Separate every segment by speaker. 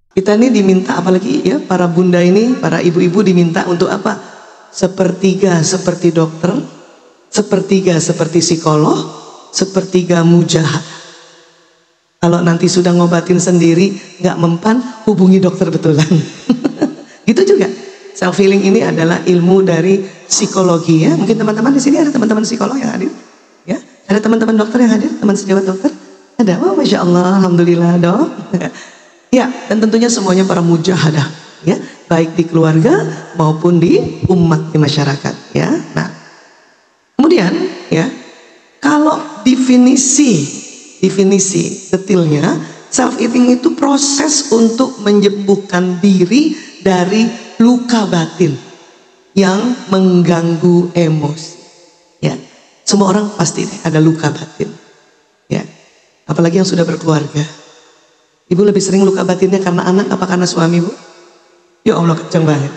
Speaker 1: Kita ini diminta, apalagi ya para bunda ini, para ibu-ibu diminta untuk apa? Sepertiga seperti dokter, sepertiga seperti psikolog, sepertiga mujahadah. Kalau nanti sudah ngobatin sendiri nggak mempan, hubungi dokter betulan. Gitu juga. Self healing ini adalah ilmu dari psikologi ya. Mungkin teman-teman di sini ada teman-teman psikolog yang hadir, ya. Ada teman-teman dokter yang hadir, teman sejawat dokter. Ada, oh masya Allah, alhamdulillah dok. Ya, dan tentunya semuanya para mujahadah, ya, baik di keluarga maupun di umat, di masyarakat, ya. Nah, kemudian, ya, kalau definisi detailnya, self healing itu proses untuk menyembuhkan diri dari luka batin yang mengganggu emosi. Ya, semua orang pasti ada luka batin, ya, apalagi yang sudah berkeluarga. Ibu lebih sering luka batinnya karena anak apa karena suami, Bu? Ya Allah, kenceng banget.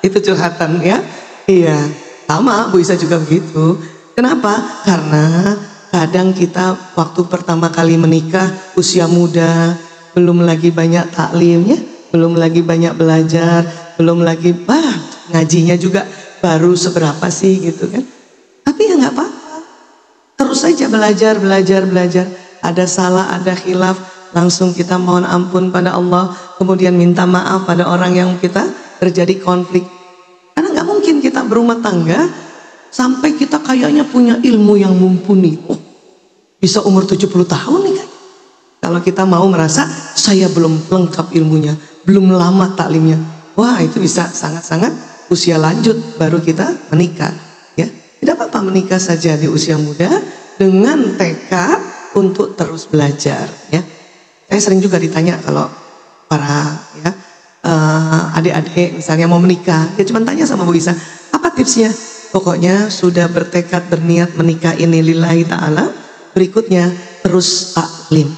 Speaker 1: Itu curhatan ya. Iya, sama Bu Isa juga begitu. Kenapa? Karena kadang kita waktu pertama kali menikah usia muda, belum lagi banyak taklim ya, belum lagi banyak belajar, belum lagi ngajinya juga baru seberapa sih gitu kan. Tapi ya nggak apa-apa. Terus saja belajar. Ada salah, ada khilaf, langsung kita mohon ampun pada Allah, kemudian minta maaf pada orang yang kita terjadi konflik. Karena nggak mungkin kita berumah tangga sampai kita kayaknya punya ilmu yang mumpuni. Oh, bisa umur 70 tahun nih kan. Kalau kita mau merasa saya belum lengkap ilmunya, belum lama taklimnya, wah itu bisa sangat-sangat usia lanjut baru kita menikah. Ya, tidak apa-apa menikah saja di usia muda dengan tekad untuk terus belajar. Ya. Saya sering juga ditanya kalau para ya adik-adik misalnya mau menikah, dia cuma tanya sama Bu Isa, apa tipsnya? Pokoknya sudah bertekad berniat menikah ini lillahi ta'ala, berikutnya terus taklim,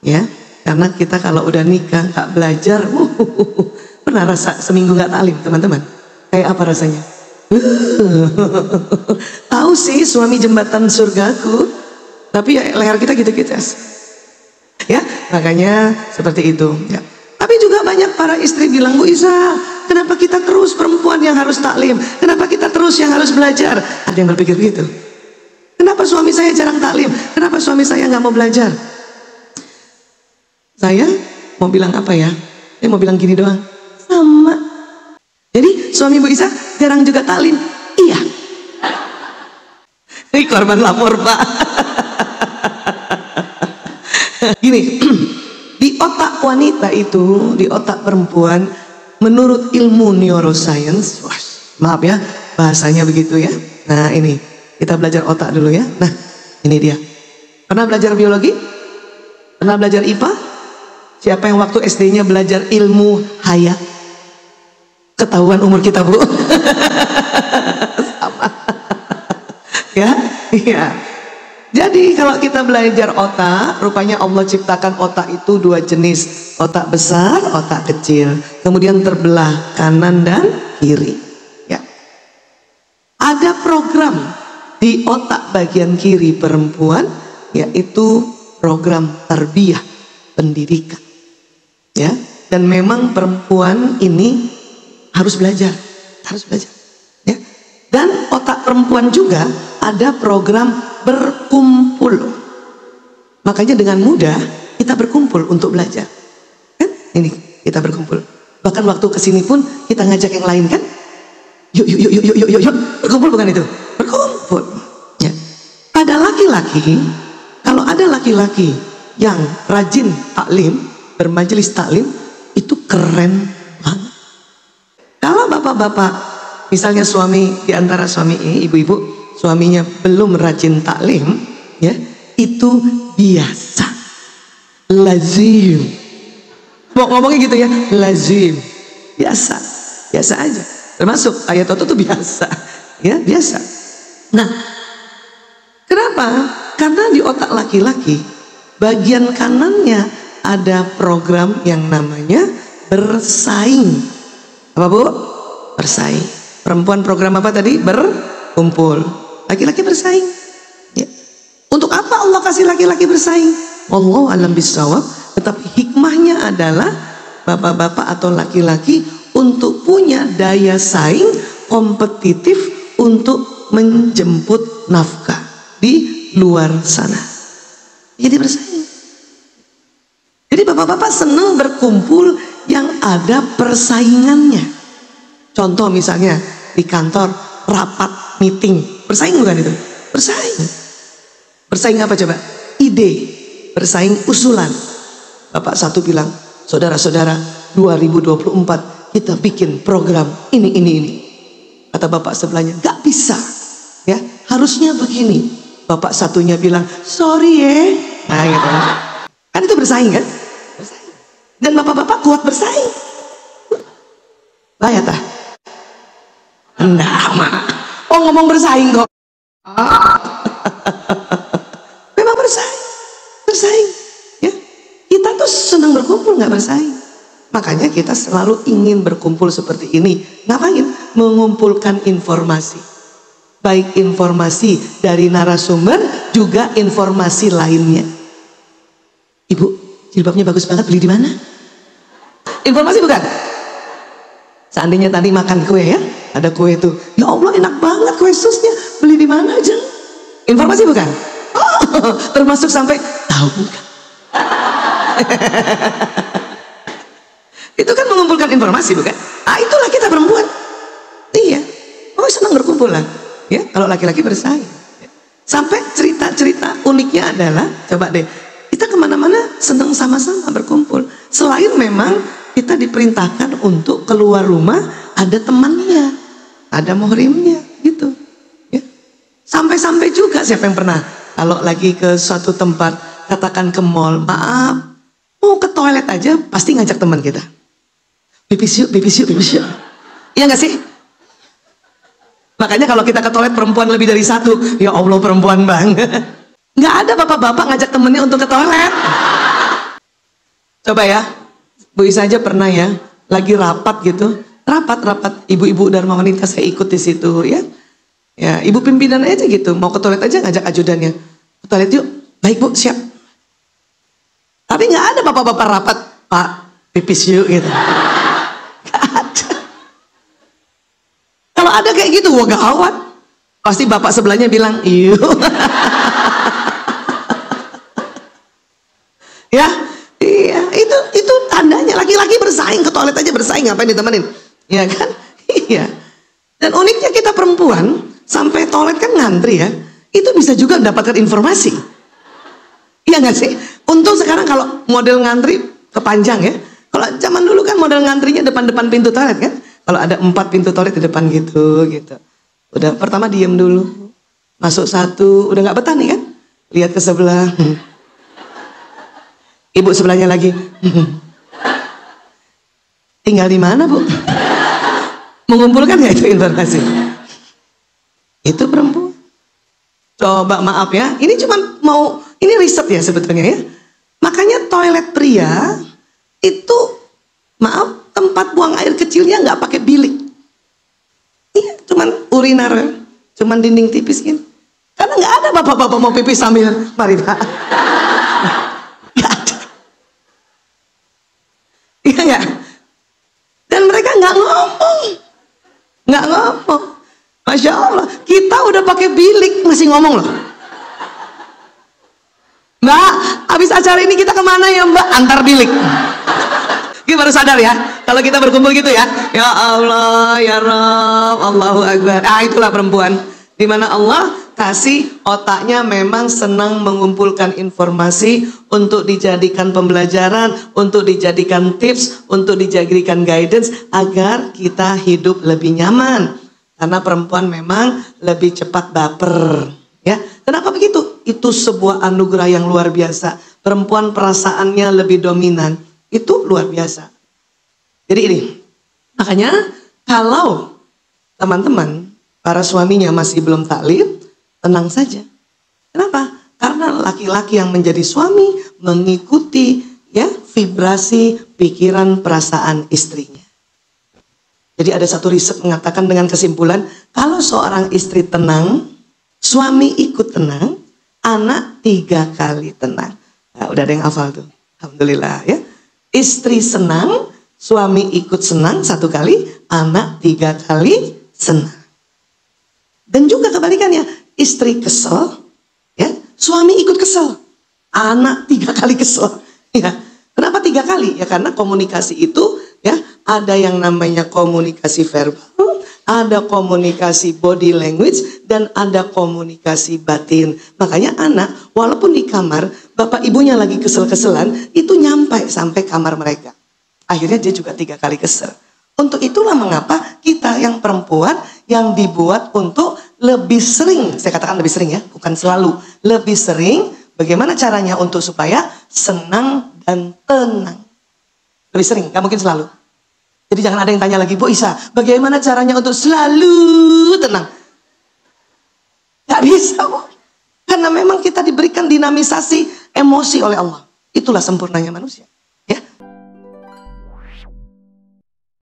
Speaker 1: ya, karena kita kalau udah nikah nggak belajar, pernah rasa seminggu nggak taklim teman-teman? Kayak apa rasanya? Tahu sih suami jembatan surgaku. Tapi ya leher kita gitu-gitu ya, makanya seperti itu ya. Tapi juga banyak para istri bilang, Bu Isa, kenapa kita terus perempuan yang harus taklim, kenapa kita terus yang harus belajar? Ada yang berpikir begitu. Kenapa suami saya jarang taklim, kenapa suami saya nggak mau belajar? Saya mau bilang apa ya, saya mau bilang gini doang, sama. Jadi suami Bu Isa jarang juga taklim. Iya. Ini korban lapor Pak. Gini, di otak wanita itu, di otak perempuan, menurut ilmu neuroscience, maaf ya bahasanya begitu ya. Nah ini kita belajar otak dulu ya. Nah ini dia. Pernah belajar biologi? Pernah belajar IPA? Siapa yang waktu SD-nya belajar ilmu hayat? Ketahuan umur kita, Bu. Sama. Ya, iya. Jadi kalau kita belajar otak, rupanya Allah ciptakan otak itu dua jenis, otak besar, otak kecil, kemudian terbelah kanan dan kiri. Ya. Ada program di otak bagian kiri perempuan, yaitu program tarbiyah, pendidikan. Ya, dan memang perempuan ini harus belajar. Ya. Dan otak perempuan juga ada program berkumpul. Makanya dengan mudah kita berkumpul untuk belajar. Kan? Ini kita berkumpul. Bahkan waktu kesini pun kita ngajak yang lain kan? Yuk. Berkumpul bukan itu? Berkumpul. Ya. Pada laki-laki, kalau ada laki-laki yang rajin taklim, bermajelis taklim, itu keren banget. Kalau bapak-bapak, misalnya suami, di antara suami ini, ibu-ibu, suaminya belum rajin taklim, ya, itu biasa, lazim. Mau ngomongnya gitu ya, lazim, biasa aja. Termasuk ayat itu biasa, ya biasa. Nah, kenapa? Karena di otak laki-laki, bagian kanannya ada program yang namanya bersaing. Apa Bu? Bersaing. Perempuan program apa tadi? Berkumpul. Laki-laki bersaing. Ya. Untuk apa Allah kasih laki-laki bersaing? Wallahu a'lam bishawab. Tetapi hikmahnya adalah bapak-bapak atau laki-laki untuk punya daya saing kompetitif untuk menjemput nafkah di luar sana. Jadi bersaing. Jadi bapak-bapak senang berkumpul yang ada persaingannya. Contoh misalnya di kantor rapat meeting, bersaing bukan itu? Bersaing. Bersaing apa coba? Ide. Bersaing usulan. Bapak satu bilang, saudara-saudara, 2024 kita bikin program ini. Kata bapak sebelahnya, gak bisa, ya harusnya begini. Bapak satunya bilang, sorry ya. Nah gitu. Kan itu bersaing kan? Bersaing. Dan bapak-bapak kuat bersaing. Bahaya tah? Enggak, mah. Oh ngomong bersaing kok. Memang bersaing, ya. Kita tuh senang berkumpul, nggak bersaing. Makanya kita selalu ingin berkumpul seperti ini. Ngapain? Mengumpulkan informasi. Baik informasi dari narasumber, juga informasi lainnya. Ibu, jilbabnya bagus banget, beli di mana? Informasi bukan? Seandainya tadi makan kue ya, ada kue itu, ya Allah enak banget kue susnya, beli di mana aja? Informasi bukan? Oh, termasuk sampai tahu bukan? Itu kan mengumpulkan informasi bukan? Ah itulah kita perempuan. Iya, oh senang berkumpul lah. Ya kalau laki-laki bersaing. Sampai cerita-cerita uniknya adalah, coba deh, kita kemana-mana senang sama-sama berkumpul. Selain memang kita diperintahkan untuk keluar rumah ada temannya, ada muhrimnya, gitu. Ya. Sampai-sampai juga siapa yang pernah kalau lagi ke suatu tempat, katakan ke mall, maaf, mau ke toilet aja pasti ngajak teman kita. Pipis yuk. Iya nggak sih? Makanya kalau kita ke toilet perempuan lebih dari satu, ya Allah perempuan banget. Nggak ada bapak-bapak ngajak temennya untuk ke toilet. Coba ya, Bu Isa aja pernah ya, lagi rapat gitu, rapat ibu-ibu Dharma Wanita, saya ikut di situ ya. Ya, ibu pimpinan aja gitu, mau ke toilet aja ngajak ajudannya. Ke toilet yuk, baik Bu, siap. Tapi nggak ada bapak-bapak rapat, Pak, pipis yuk gitu. Nggak ada. Kalau ada kayak gitu, wah gawat. Pasti bapak sebelahnya bilang, yuk. Ya, iya, itu tandanya laki-laki bersaing, ke toilet aja bersaing, ngapain ditemenin? Ya kan? Iya. Dan uniknya kita perempuan sampai toilet kan ngantri ya, itu bisa juga mendapatkan informasi. Iya nggak sih? Untung sekarang kalau model ngantri kepanjang ya. Kalau zaman dulu kan model ngantrinya depan-depan pintu toilet kan? Kalau ada 4 pintu toilet di depan gitu. Udah pertama diem dulu, masuk satu, udah nggak betah nih kan? Lihat ke sebelah. Ibu sebelahnya lagi. Tinggal di mana Bu? Mengumpulkan nggak itu informasi? Itu perempuan. Coba maaf ya, ini cuma ini riset ya sebetulnya ya. Makanya toilet pria itu, maaf, tempat buang air kecilnya nggak pakai bilik. Iya, cuman urinar, cuman dinding tipis gini. Karena nggak ada bapak-bapak mau pipis sambil, mari Pak. Nggak ada. Iya nggak? Dan mereka nggak ngomong. Masya Allah, kita udah pakai bilik masih ngomong loh. Mbak, habis acara ini kita kemana ya Mbak? Antar bilik. Kita baru sadar ya, kalau kita berkumpul gitu ya. Ya Allah, ya Rabb, Allahu Akbar. Ah itulah perempuan. Dimana Allah kasih otaknya memang senang mengumpulkan informasi untuk dijadikan pembelajaran, untuk dijadikan tips, untuk dijadikan guidance agar kita hidup lebih nyaman. Karena perempuan memang lebih cepat baper. Ya, kenapa begitu? Itu sebuah anugerah yang luar biasa. Perempuan perasaannya lebih dominan. Itu luar biasa. Jadi ini, makanya kalau teman-teman, para suaminya masih belum taklim, tenang saja. Kenapa? Karena laki-laki yang menjadi suami mengikuti ya vibrasi pikiran perasaan istrinya. Jadi ada satu riset mengatakan dengan kesimpulan, kalau seorang istri tenang, suami ikut tenang, anak 3 kali tenang. Nah, udah ada yang hafal tuh. Alhamdulillah ya. Istri senang, suami ikut senang 1 kali, anak 3 kali senang. Dan juga kebalikannya, istri kesel, ya, suami ikut kesel, anak 3 kali kesel. Ya, kenapa 3 kali? Ya karena komunikasi itu, ya, ada yang namanya komunikasi verbal, ada komunikasi body language, dan ada komunikasi batin. Makanya anak, walaupun di kamar, bapak ibunya lagi kesel-keselan, itu nyampe sampai kamar mereka. Akhirnya dia juga 3 kali kesel. Untuk itulah mengapa kita yang perempuan yang dibuat untuk lebih sering, saya katakan lebih sering ya, bukan selalu, lebih sering, bagaimana caranya untuk supaya senang dan tenang. Lebih sering, gak mungkin selalu. Jadi jangan ada yang tanya lagi, Bu Isa, bagaimana caranya untuk selalu tenang? Gak bisa, Bu. Karena memang kita diberikan dinamisasi emosi oleh Allah. Itulah sempurnanya manusia.